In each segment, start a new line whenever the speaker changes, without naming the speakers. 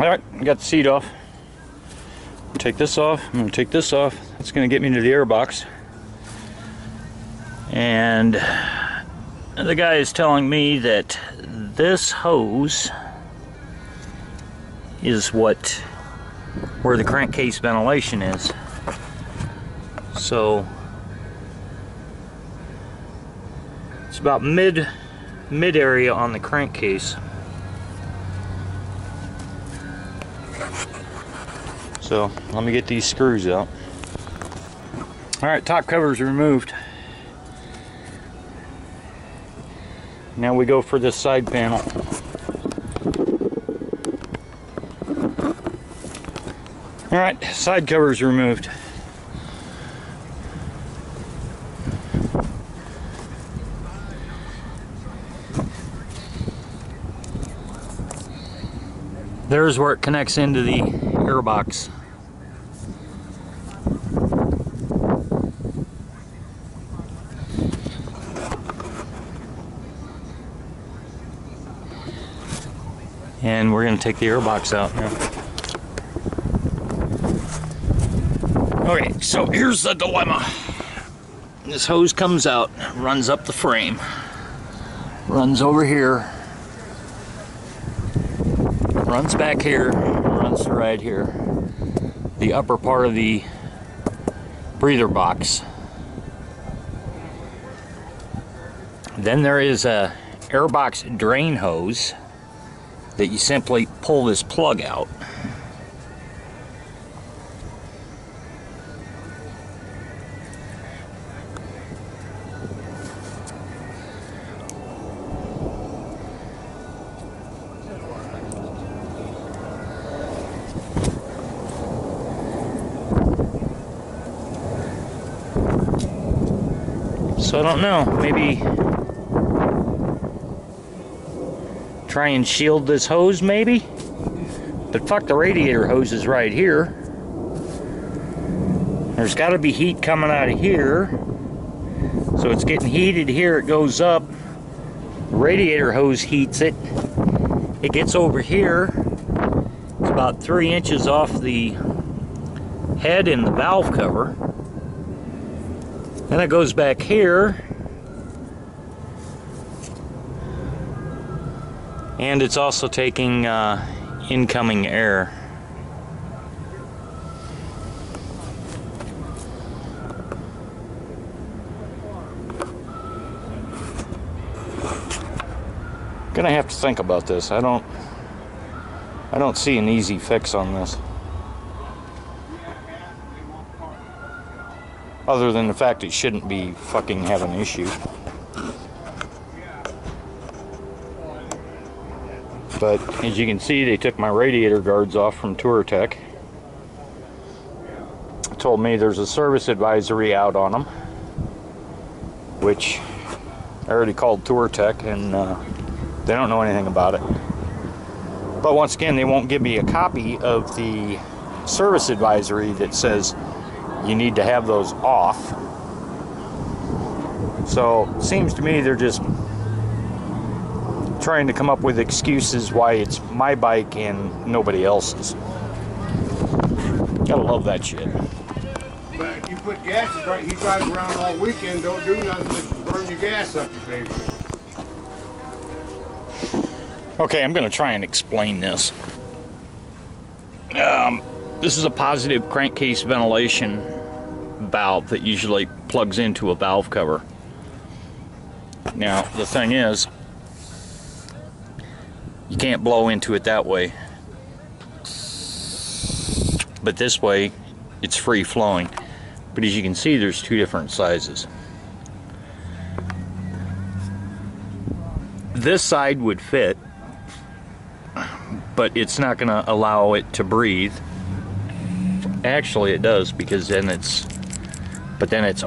Alright, I got the seat off. Take this off. I'm going to take this off. That's going to get me to the air box. And the guy is telling me that this hose is where the crankcase ventilation is. So it's about mid area on the crankcase. So let me get these screws out. Alright, top cover's removed. Now we go for this side panel. Alright, side cover's removed. There's where it connects into the air box. And we're going to take the air box out now. Okay, so here's the dilemma. This hose comes out, runs up the frame, runs over here, runs back here, runs to right here. The upper part of the breather box. Then there is a airbox drain hose that you simply pull this plug out. So I don't know, maybe try and shield this hose maybe? But fuck, the radiator hose is right here. There's got to be heat coming out of here. So it's getting heated here, it goes up. The radiator hose heats it. It gets over here. It's about 3 inches off the head and the valve cover. Then it goes back here. And it's also taking incoming air. Gonna have to think about this. I don't see an easy fix on this. Other than the fact it shouldn't be fucking having an issue. But as you can see, they took my radiator guards off from TourTech. Told me there's a service advisory out on them, which I already called TourTech, and they don't know anything about it. But once again, they won't give me a copy of the service advisory that says you need to have those off. So it seems to me they're just trying to come up with excuses why it's my bike and nobody else's. Gotta love that shit.
But if you put gas right, you drive around all weekend, don't do nothing but burn your gas up your favorite.
Okay, I'm gonna try and explain this. This is a positive crankcase ventilation valve that usually plugs into a valve cover. Now, the thing is, you can't blow into it that way. But this way, it's free flowing. But as you can see, there's two different sizes. This side would fit, but it's not going to allow it to breathe. Actually, it does, because then it's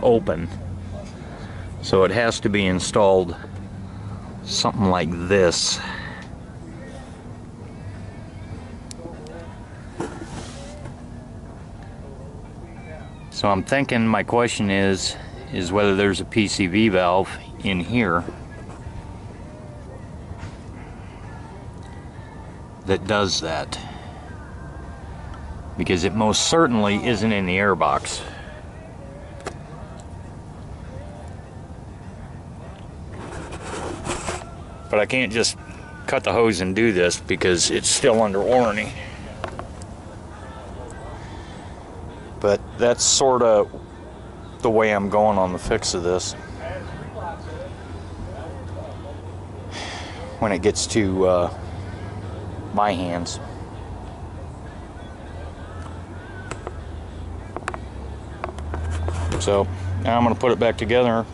open. So it has to be installed something like this. So I'm thinking, my question is whether there's a PCV valve in here that does that. because it most certainly isn't in the air box. But I can't just cut the hose and do this because it's still under warranty. But that's sort of the way I'm going on the fix of this. When it gets to my hands. So now I'm going to put it back together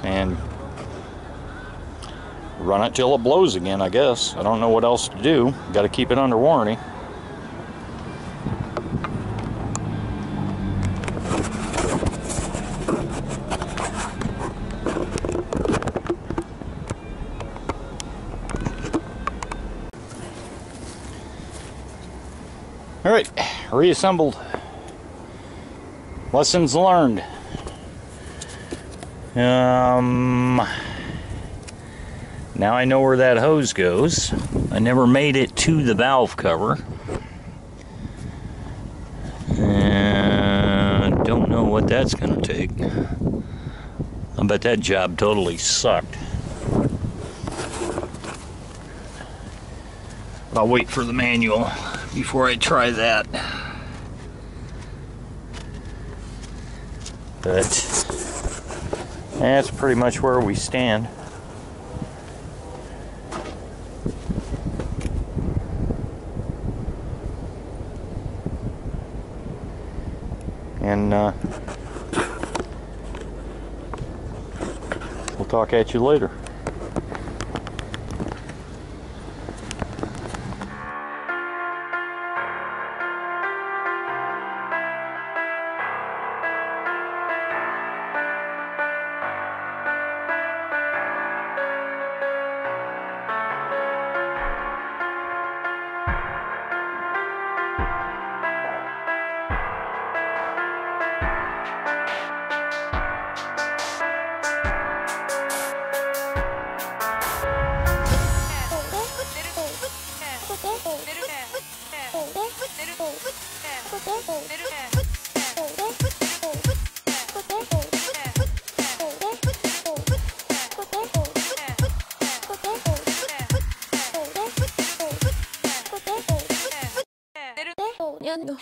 and run it till it blows again, I guess. I don't know what else to do. Got to keep it under warranty. All right, reassembled. Lessons learned. Now I know where that hose goes. I never made it to the valve cover. And don't know what that's gonna take. I bet that job totally sucked. I'll wait for the manual before I try that. But that's pretty much where we stand. And we'll talk at you later.
No.